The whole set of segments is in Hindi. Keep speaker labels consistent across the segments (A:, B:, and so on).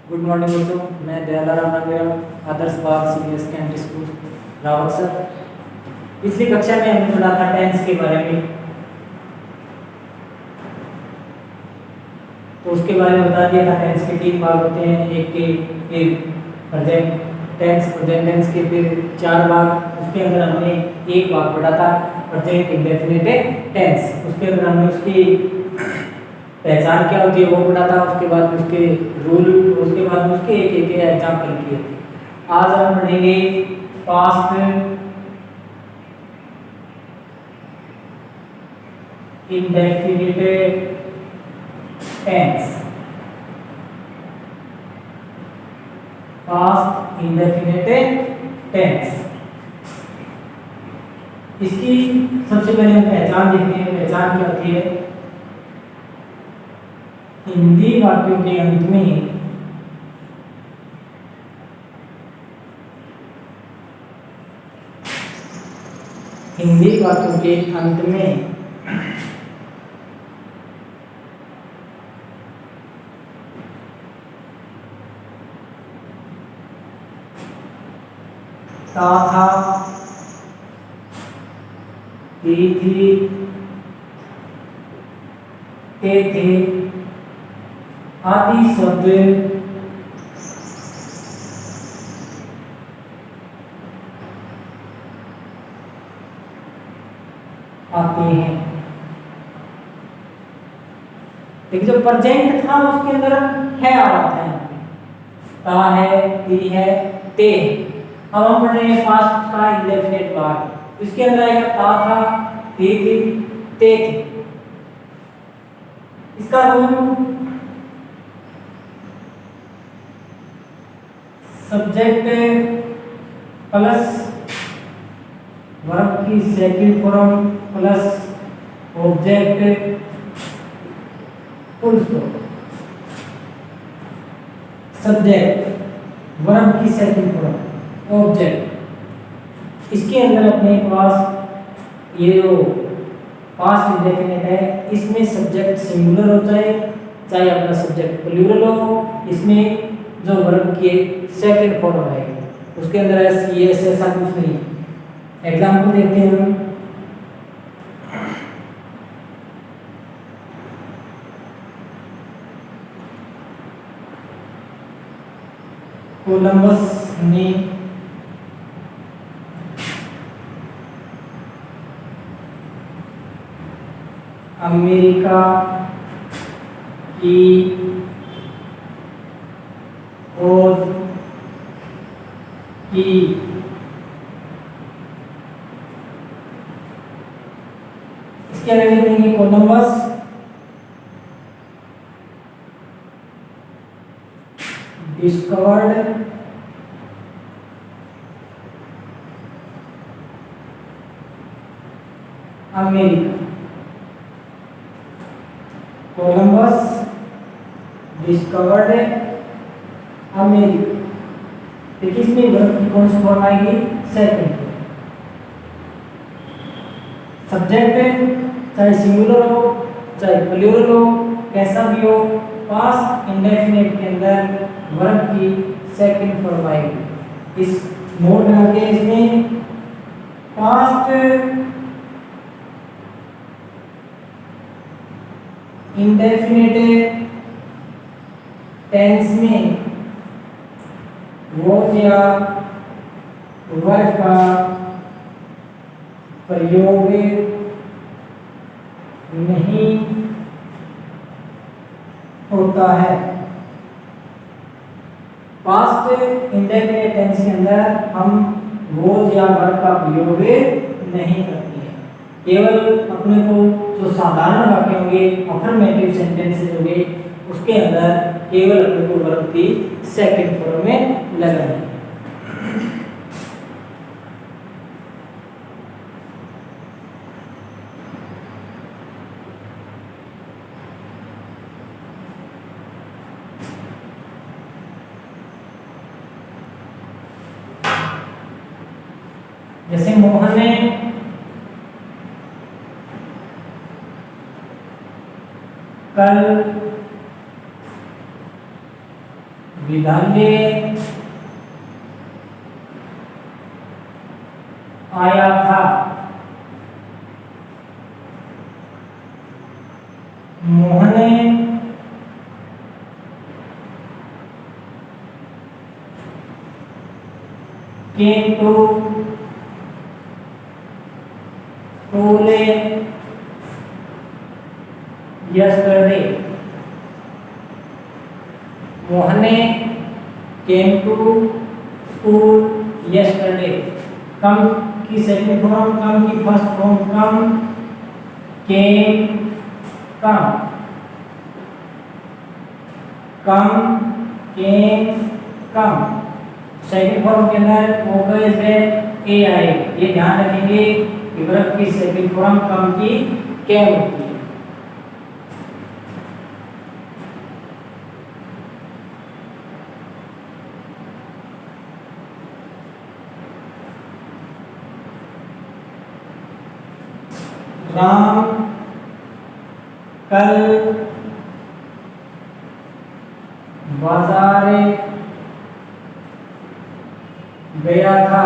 A: गुड मॉर्निंग बच्चों, मैं दयालाराम नगरम Adarsh Bagh senior secondary school Rawat sir. पिछली कक्षा में हमने पढ़ा था टेंस के बारे में, तो उसके बारे में बता दिया था। टेंस के 3 भाग होते हैं, एक के फिर प्रेजेंट टेंस, प्रेजेंट टेंस के फिर 4 भाग। उसके अंदर हमने एक भाग पढ़ा था प्रेजेंट इंडेफिनिट टेंस। उसके अंदर हमने उसकी पहचान क्या होती है वो पढ़ा था। उसके बाद उसके रूल, उसके बाद उसके एक एक एग्जाम्पल किए थे। आज हम पढ़ेंगे past indefinite tense. Past indefinite tense, इसकी सबसे पहले हम पहचान देखते हैं। पहचान क्या होती है? हिंदी वाक्यों के अंत में हिंदी वाक्यों के अंत में था था, थी, थे आदि शब्द आते हैं। लेकिन जो प्रेजेंट था उसके अंदर है आ रहा था, ता है, ती है, ते। अब हम पढ़ रहे हैं पास्ट का इंडेफिनिट पार्ट। इसके अंदर आएगा ता था, ती थी, ते थी। इसका रूल सब्जेक्ट प्लस वर्ब की second form plus object full stop. Subject verb की सेकंड फॉर्म ऑब्जेक्ट। इसके अंदर अपने पास ये जो पास्ट इंडेफिनिट है, इसमें सब्जेक्ट सिंगुलर हो चाहे अपना सब्जेक्ट प्लूरल हो। इसमें जो वर्ब की सेकंड फॉर्म है उसके अंदर ऐसा कुछ नहीं। एग्जाम्पल देखते हैं हम। कोलंबस ने अमेरिका की खोज की। इसके आगे लिखेंगे Columbus discovered America. Columbus discovered America. देखिए इसमें वर्ब की कौन सी फॉर्म आएगी? सेकंड। सब्जेक्ट चाहे सिंगुलर हो चाहे प्लूरल हो, कैसा भी हो, पास्ट इंडेफिनिट के अंदर वर्ब की सेकंड फॉर्म आएगी। इस नोट लगा के इसमें पास्ट इंडेफिनिट टेंस में वॉज या वर्ब का प्रयोग नहीं होता है। पास्ट इंडेफिनिट टेंस के अंदर हम वॉज या वर्ब का प्रयोग नहीं करते हैं। केवल अपने को जो साधारण वाक्य होंगे, अफर्मेटिव सेंटेंसेस होंगे, उसके अंदर केवल अपने को वर्ब की सेकंड फॉर्म में लगाना है। जैसे मोहन ने कल विद्यालय आया था। Mohan came to school yesterday. Mohan came to school yesterday. कम की सेकंड फॉर्म, कम की फर्स्ट फॉर्म, कम, came, कम, कम, came, कम। सेकंड फॉर्म के अंदर फोकस है ए आए, ये ध्यान रखेंगे कि वर्ब की सेकंड फॉर्म कम की कैम होती है। राम कल बाजार गया था।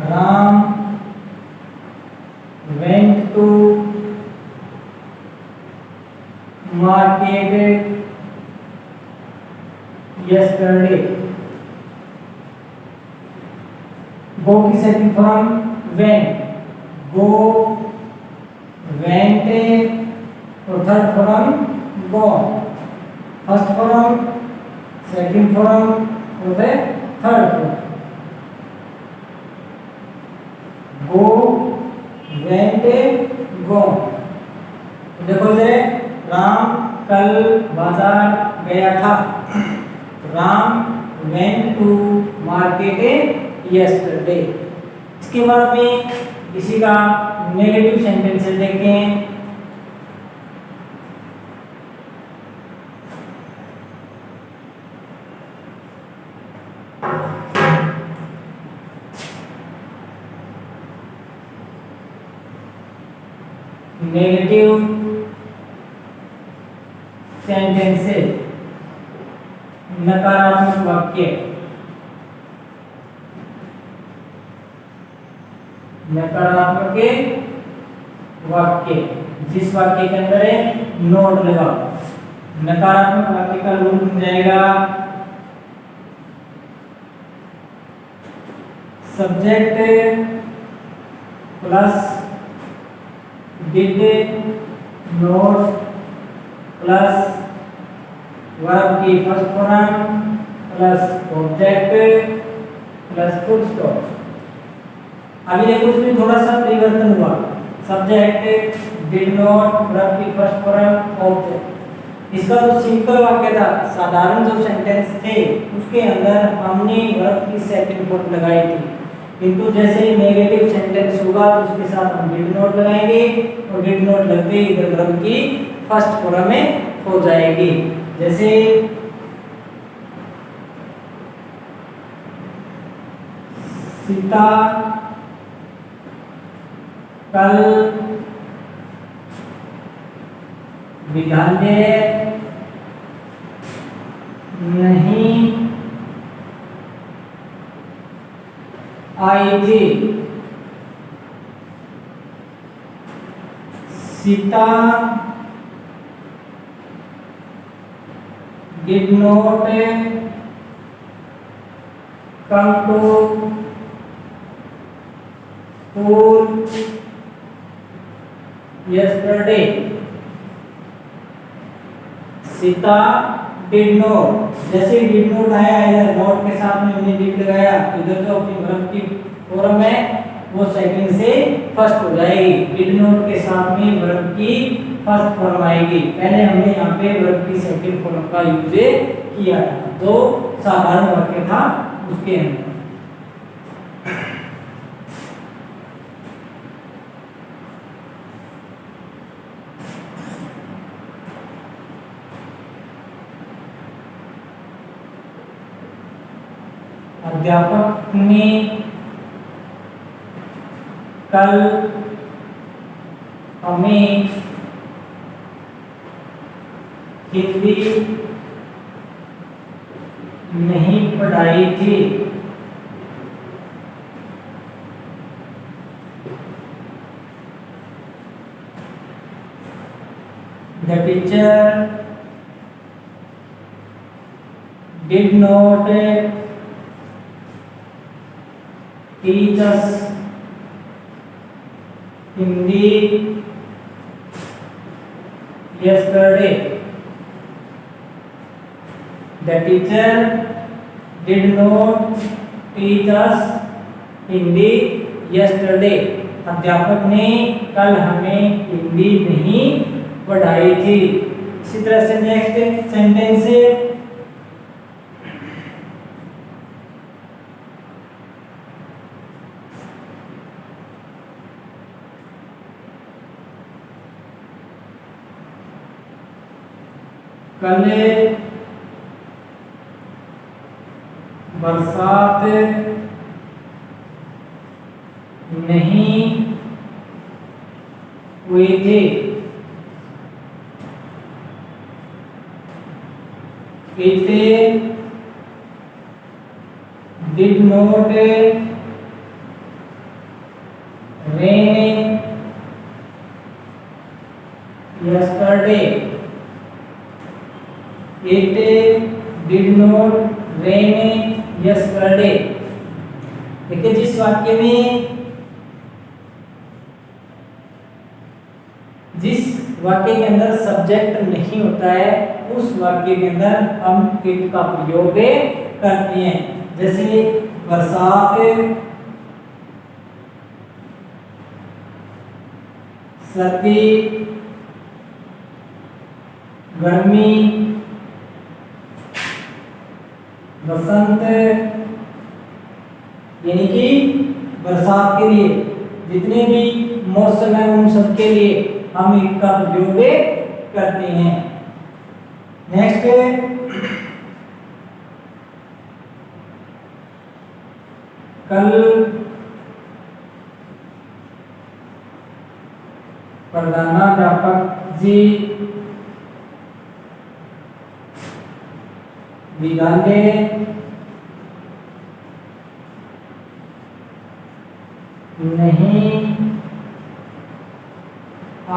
A: Ram went to market yesterday. Go की second form went, go, went और third form gone। First form, second form और third form. Go, went, gone. देखो इधर राम कल बाजार गया था। Ram went to market yesterday. इसके बाद में इसी का नेगेटिव सेंटेंस देखें। नेगेटिव सेंटेंसेस, नकारात्मक वाक्य। नकारात्मक वाक्य, जिस वाक्य के अंदर है नोट लगा। नकारात्मक वाक्य का रूप बन जाएगा subject plus did not plus verb की first form plus object plus full stop. अभी देखो इसमें थोड़ा सा परिवर्तन हुआ। सब्जेक्ट, डिड नॉट, वर्ब की फर्स्ट फॉर्म, ऑब्जेक्ट। इसका जो सिंपल वाक्य था, साधारण जो सेंटेंस थे, उसके अंदर हमने वर्ब की सेकंड फॉर्म लगाई थी। किंतु जैसे नेगेटिव सेंटेंस होगा तो उसके साथ हम डिड नॉट लगाएंगे और डिड नॉट लगते ही इधर वर्ब की फर्स्ट फॉर्म में हो जाएगी। जैसे सीता कल विद्यालय नहीं आई थी। Sita did not come to school yesterday. Sita did not, जैसे did not आया इधर नॉट के साथ में हमने did लगाया, इधर जो अपनी वर्ब की फॉर्म है वो सेकंड से फर्स्ट हो जाएगी। did not के साथ में वर्ब की फर्स्ट फॉर्म आएगी। पहले हमने यहाँ पे वर्ब की सेकंड फॉर्म का यूज किया था, जो साधारण वाक्य था उसके अंदर। अध्यापक ने कल हमें हिंदी नहीं पढ़ाई थी। The teacher did not teach us Hindi yesterday. The teacher did not teach us Hindi yesterday. अध्यापक ने कल हमें हिंदी नहीं पढ़ाई थी। इसी तरह से नेक्स्ट सेंटेंस है, कल बरसात नहीं हुई थी। It did not rain yesterday. It did not rain yesterday. देखिए जिस वाक्य में के अंदर सब्जेक्ट नहीं होता है उस वाक्य के अंदर हम इट का प्रयोग करते हैं। जैसे बरसात, सर्दी, गर्मी, बसंत, यानी कि बरसात के लिए जितने भी मौसम है उन सब के लिए हम इट का प्रयोग करते हैं। नेक्स्ट कल प्रधानाध्यापक जी विद्यालय नहीं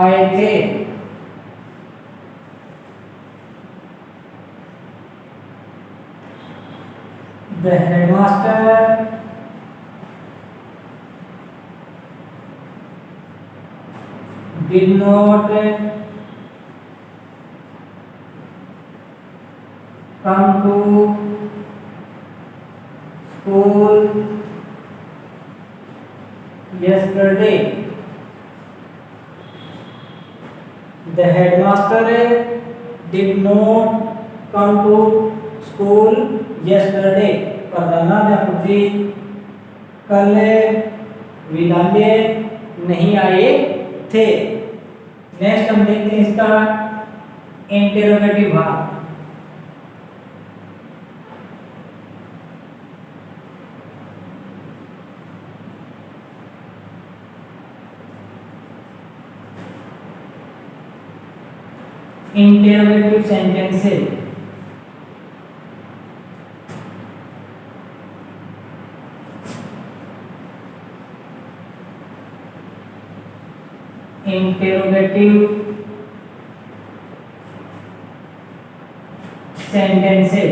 A: आए थे। The headmaster did not come to school yesterday. The headmaster did not come to school yesterday. प्रधानाध्यापक जी कल विद्यालय नहीं आए थे। नेक्स्ट हम देखते हैं इसका इंटेरोगेटिव भाग। इंटेरोगेटिव सेंटेंस है इंटेरोगेटिव सेंटेंस है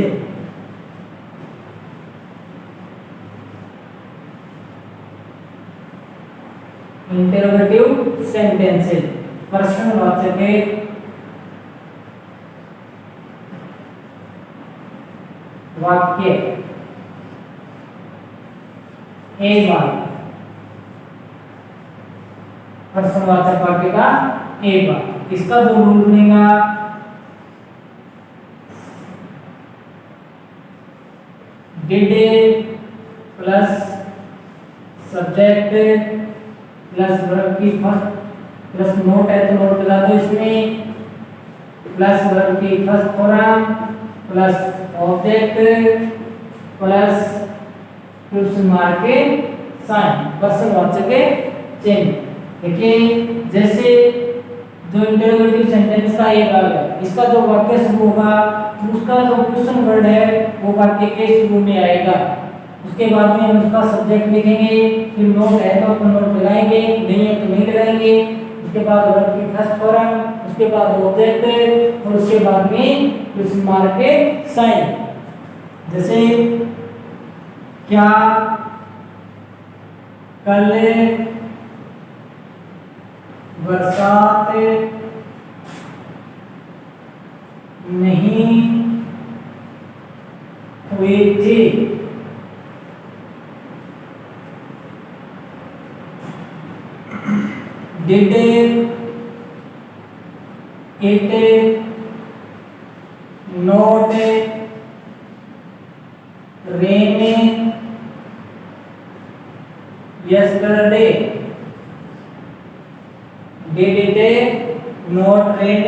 A: इंटेरोगेटिव सेंटेंस है प्रश्नवाचक है वाक्य एक बार प्रश्नवाचक वाक्य का एक बार इसका दो रूल बनेगा। Did plus subject plus verb की फर्स्ट प्लस नोट है तो नोट लगा दो इसमें, प्लस वर्ब की first form plus object plus question mark के साइन प्रश्नवाचक चिन्ह। देखिए जैसे जो इंटरोगेटिव सेंटेंस का ये भाग है, इसका जो वाक्य शुरू होगा उसका जो क्वेश्चन वर्ड है वो वाक्य के शुरू में आएगा। उसके बाद में हम उसका सब्जेक्ट लिखेंगे, फिर नोट है तो अपन नोट लगाएंगे, नहीं है तो नहीं लगाएंगे। उसके बाद वर्ब की फर्स्ट फॉर्म, उसके बाद ऑब्जेक्ट और उसके बाद में क्वेश्चन मार्क के साइन। जैसे क्या कल बरसात नहीं हुई थी। Did it not rain yesterday? Did it not rain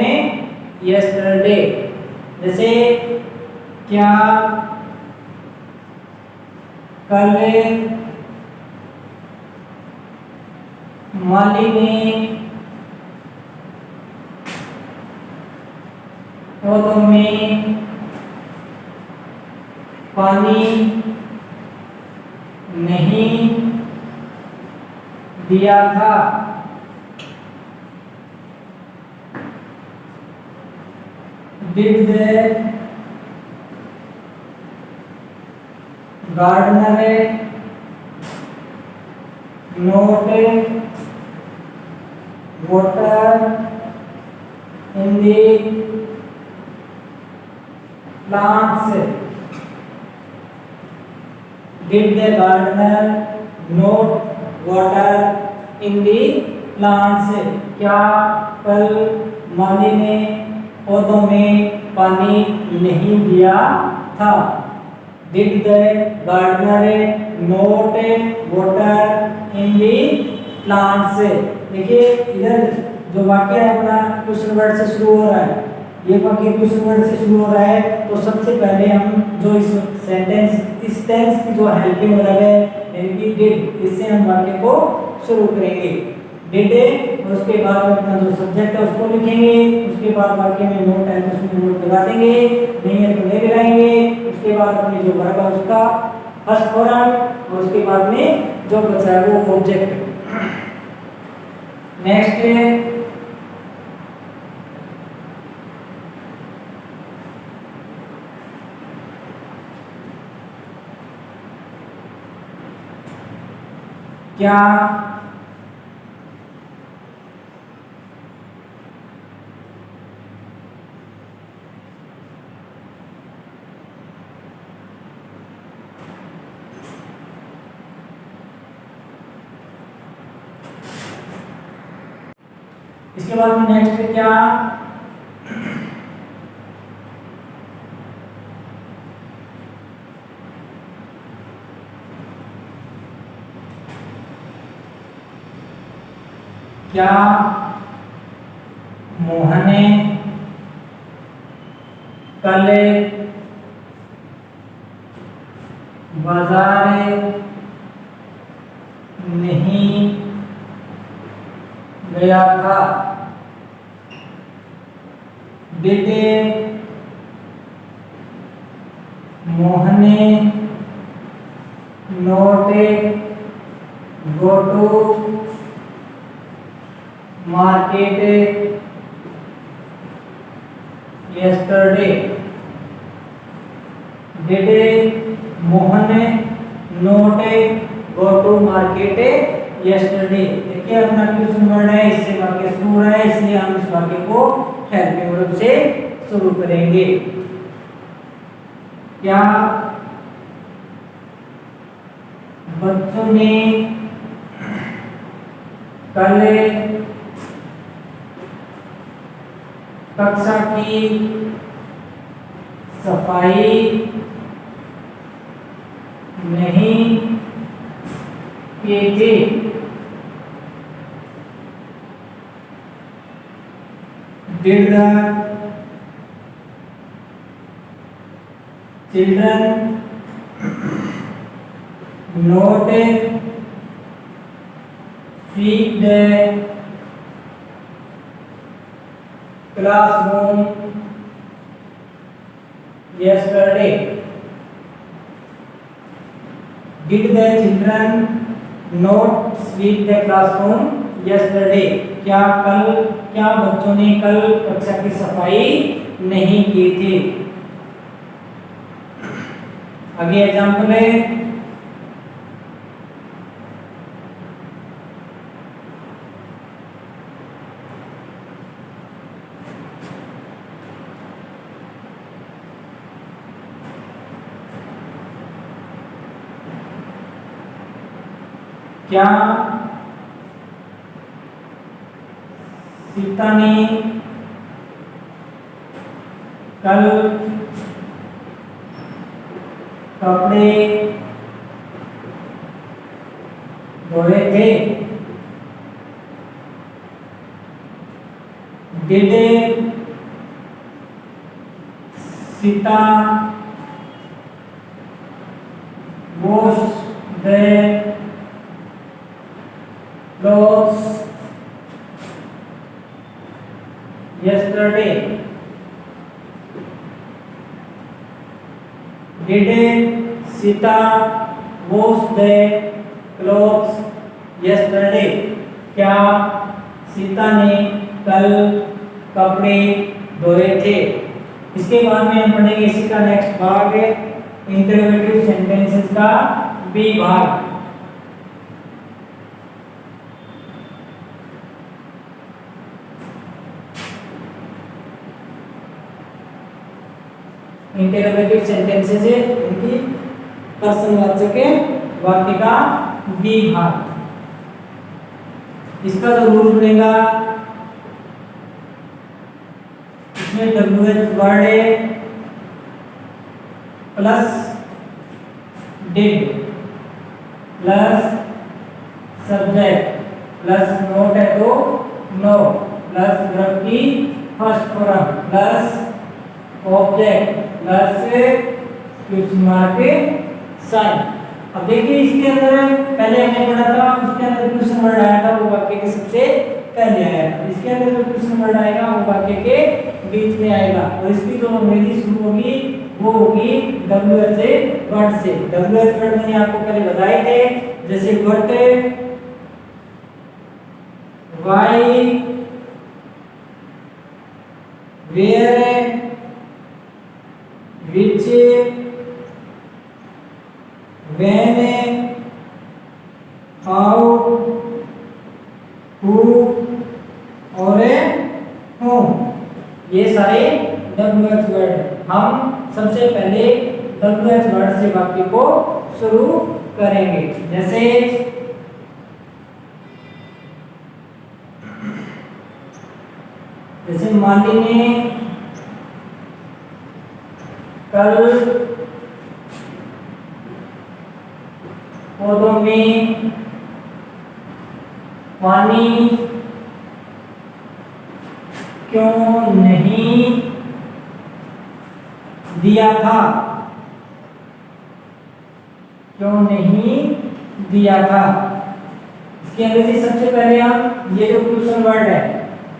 A: yesterday? जैसे क्या कल माली ने पौधों में पानी नहीं दिया था। Did the gardener not water in the plants? Did the gardener not water in the plants? क्या कल माली ने पौधों में पानी नहीं दिया था। Did the gardener not water in the plants? देखिए इधर जो वाक्य है अपना क्वेश्चन वर्ड से शुरू हो रहा है, ये वाक्य क्वेश्चन वर्ड से शुरू हो रहा है, तो सबसे पहले हम जो इस सेंटेंस इस टेंस की जो हेल्पिंग वर्ब है यानी कि डिड, इससे हम वाक्य को शुरू करेंगे। डिड और उसके बाद में अपना जो सब्जेक्ट है उसको लिखेंगे, उसके बाद वाक्य में नोट है तो उसमें नोट लगा देंगे, नहीं है तो नहीं लगाएंगे। उसके बाद अपनी जो वर्ब है उसका फर्स्ट फॉर्म और उसके बाद में जो बचा है वो ऑब्जेक्ट। नेक्स्ट है क्या इसके बाद में नेक्स्ट है क्या क्या मोहन कल बाजार नहीं गया था। Did Mohan not go to market yesterday? Did Mohan not go to market yesterday? देखिए अपना क्वेश्चन वर्ड है, इससे वाक्य शुरू हो रहा है, इसलिए हम इस वाक्य को हेल्पिंग वर्ब से शुरू करेंगे। क्या बच्चों ने कल कक्षा की सफाई नहीं की थी? Did the children not sweep the classroom yesterday? Did the children not sweep the classroom yesterday? क्या बच्चों ने कल कक्षा की सफाई नहीं की थी? आगे एग्जाम्पल है, क्या सीता ने कल कपड़े धोए थे? Did Sita wash the clothes yesterday? Did Sita wash the clothes yesterday? क्या सीता ने कल कपड़े धोए थे? इसके बाद में हम पढ़ेंगे इसी का नेक्स्ट भाग इंटरोगेटिव सेंटेंसेस का बी भाग। इंटरोगेटिव सेंटेंसेस है इनकी प्रश्नवाचक वाक्य का बी भाग। इसका जो रूल बनेगा, इसमें WH वर्ड है plus did plus subject plus not है तो नो प्लस वर्ब की first form plus object plus question mark sign. अब देखिए इसके अंदर पहले हमने पढ़ा था, उसके अंदर क्वेश्चन वर्ड आया था, वो वाक्य के सबसे पहले आया था। इसके अंदर जो क्वेश्चन वर्ड आएगा वो वाक्य के बीच में आएगा और इसकी जो अंग्रेजी शुरू होगी वो होगी WH वर्ड से। WH वर्ड मैंने आपको पहले बताए थे, जैसे what, why, where, which, when, how, who और whom, ये सारे WH वर्ड। हम सबसे पहले WH वर्ड से वाक्य को शुरू करेंगे। जैसे माली ने कल पौधों में पानी क्यों नहीं दिया था? क्यों नहीं दिया था? इसकी अंग्रेजी सबसे पहले हम ये जो क्वेश्चन वर्ड है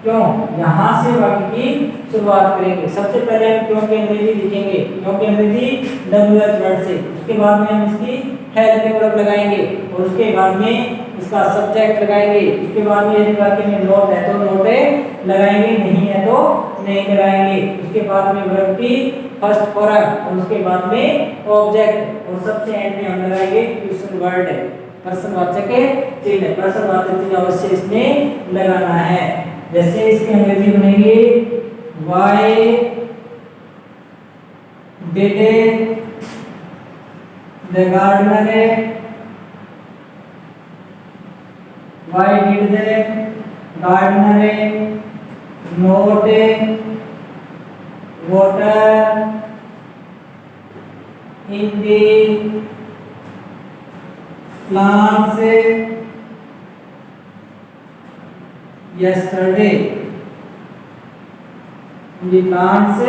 A: क्यों, यहाँ से वाक्य की शुरुआत करेंगे। सबसे पहले हम क्यों की अंग्रेजी लिखेंगे, क्यों की अंग्रेजी WH वर्ड से। उसके बाद में हम इसकी हेल्पिंग वर्ब लगाएंगे और उसके बाद में इसका सब्जेक्ट लगाएंगे। उसके बाद में यदि वाक्य में नोट है तो नोट लगाएंगे, नहीं है तो नहीं लगाएंगे। उसके बाद में वर्ब की फर्स्ट फॉर्म और उसके बाद में ऑब्जेक्ट और सबसे एंड में हम लगाएंगे क्वेश्चन वर्ड, प्रश्नवाचक चिन्ह। प्रश्नवाचक चिन्ह अवश्य इसमें लगाना है। जैसे इसकी अंग्रेजी बनेगी why did the gardener, why did the gardener not water in the plants yesterday, in the plants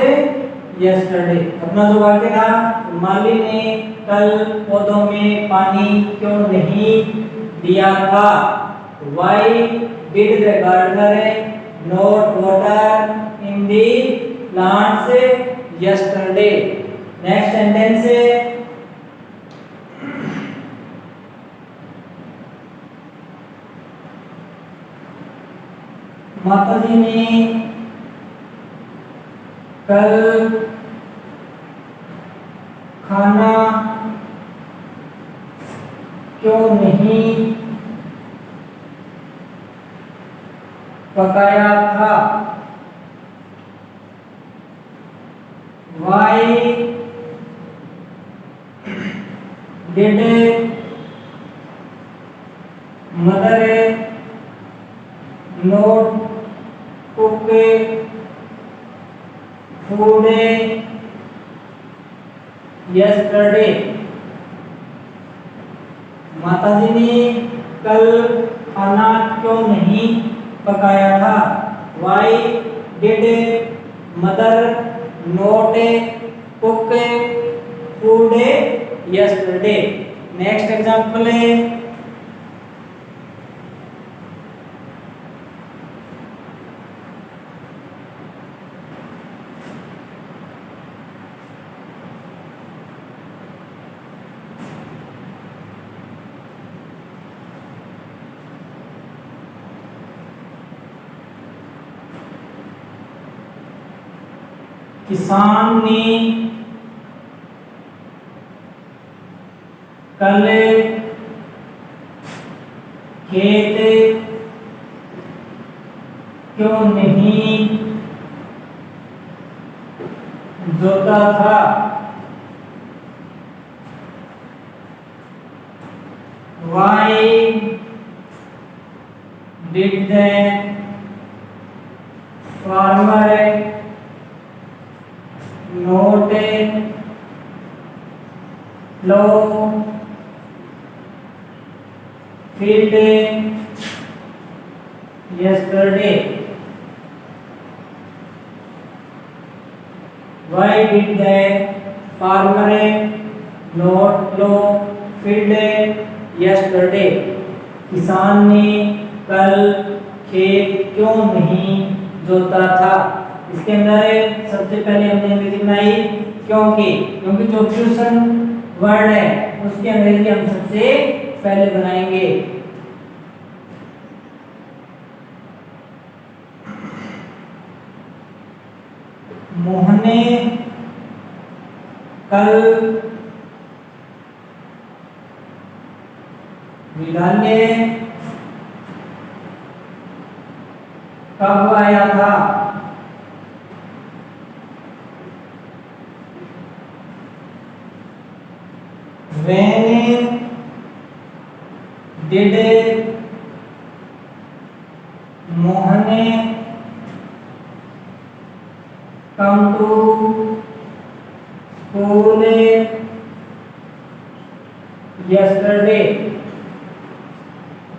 A: yesterday। अपना जो वाक्य था, माली ने कल पौधों में पानी क्यों नहीं दिया था? Why did the gardener not water in the plants yesterday. Next sentence माताजी ने कल खाना क्यों नहीं पकाया था? Why did mother not cook food yesterday? माताजी ने कल खाना क्यों नहीं पकाया था? Why did mother not cook food yesterday? Next example है किसान ने कल खेत क्यों नहीं जोता था? Why did the farmer not plow field yesterday? Why did the farmer not plow field yesterday? किसान ने कल खेत क्यों नहीं जोता था? इसके अंदर सबसे पहले हमने अंग्रेजी बनाई क्योंकि जो क्वेश्चन वर्ड है उसकी अंग्रेजी हम सबसे पहले बनाएंगे। मोहन ने कल विद्यालय कब आया था? When did Mohan come to school yesterday?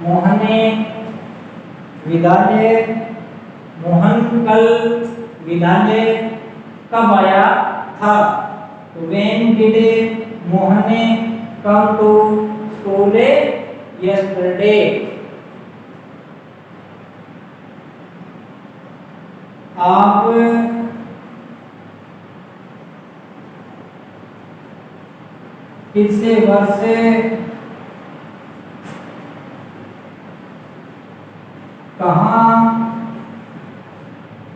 A: Mohan कल विद्यालय कब आया था? When did Mohan come to school yesterday? आप पिछले वर्ष कहाँ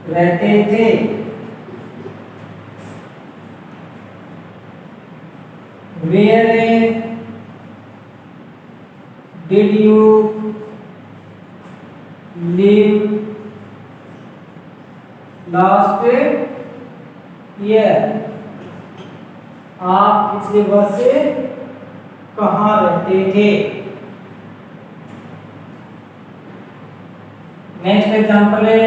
A: रहते थे? Where did you live last year? आप पिछले वर्ष कहाँ रहते थे? नेक्स्ट एग्जांपल है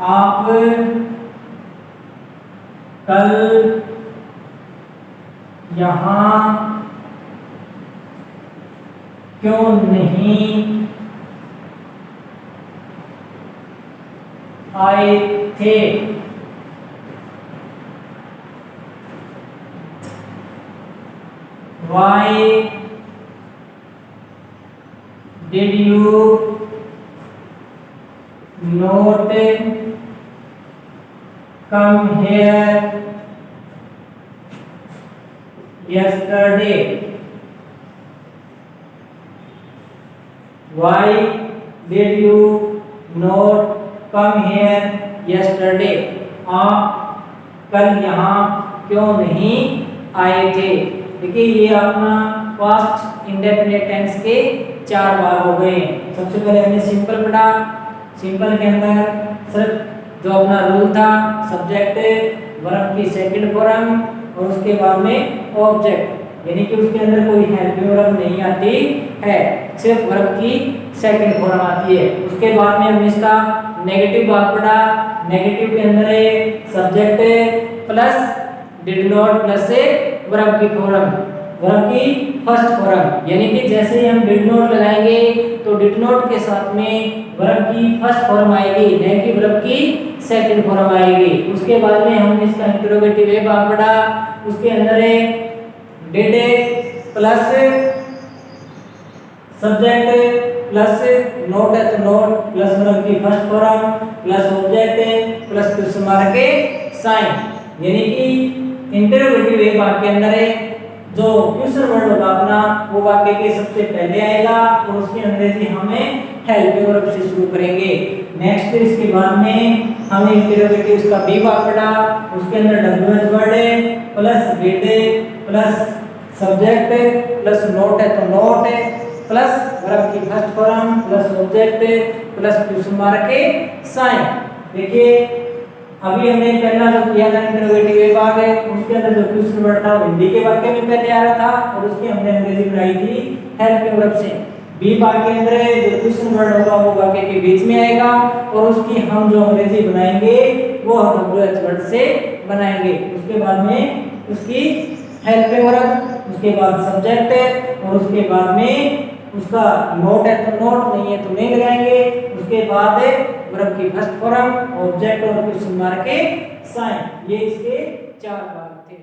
A: आप कल यहाँ क्यों नहीं आए थे? Why did you not come here yesterday? Why did you not come here yesterday? आप कल यहाँ क्यों नहीं आए थे? देखिए ये अपना पास्ट इंडेफिनिट टेंस के 4 भाग हो गए। सबसे पहले हमने सिंपल पढ़ा। सिंपल के अंदर सिर्फ जो अपना रूल था, सब्जेक्ट वर्ब की सेकंड फॉर्म और उसके बाद में ऑब्जेक्ट, यानी कि उसके अंदर कोई हेल्पिंग वर्ब नहीं आती है, सिर्फ वर्ब की सेकंड फॉर्म आती है। उसके बाद में हमने इसका नेगेटिव भाग पढ़ा। नेगेटिव के अंदर है subject plus did not plus से वर्ब की फॉर्म, वर्ब की फर्स्ट फॉर्म, यानी कि जैसे ही हम डिड नॉट लगाएंगे तो डिड नॉट के साथ में वर्ब की फर्स्ट फॉर्म आएगी, नहीं कि वर्ब की सेकंड फॉर्म आएगी। उसके बाद में हमने इसका इंटरोगेटिव वे भाग पढ़ा। उसके अंदर है did plus subject plus not है तो नोट प्लस वर्ब की first form plus object plus question mark के साइन, यानी कि इंटरोगेटिव वे भाग के अंदर है जो क्वेश्चन वर्ड होगा अपना वो वाक्य के सबसे पहले आएगा और उसकी अंग्रेजी हमें हेल्पिंग वर्ब से शुरू करेंगे। नेक्स्ट इसके बाद में हमने इंटरोगेटिव का बी भाग पढ़ा। उसके अंदर डब्ल्यूएच वर्ड है plus did plus subject plus not है तो नोट है प्लस वर्ब की first form plus object plus question mark के साइन। देखिए अभी हमने पहला जो किया था इंटरोगेटिव भाग है, उसके अंदर जो क्वेश्चन वर्ड था वो हिंदी के वाक्य में पहले आ रहा था और उसकी हमने अंग्रेजी बनाई थी हेल्पिंग वर्ब से। बी भाग के अंदर जो क्वेश्चन वर्ड होगा वो वाक्य के बीच में आएगा और उसकी हम जो अंग्रेजी बनाएंगे वो हम डब्ल्यूएच वर्ड से बनाएंगे। उसके बाद में उसकी हेल्पिंग वर्ब, उसके बाद सब्जेक्ट और उसके बाद में उसका नोट है तो नोट, नहीं है तो नहीं लगाएंगे। उसके बाद वर्ब की फर्स्ट फॉर्म, ऑब्जेक्ट और क्वेश्चन मार्क के साइन। ये इसके 4 भाग थे।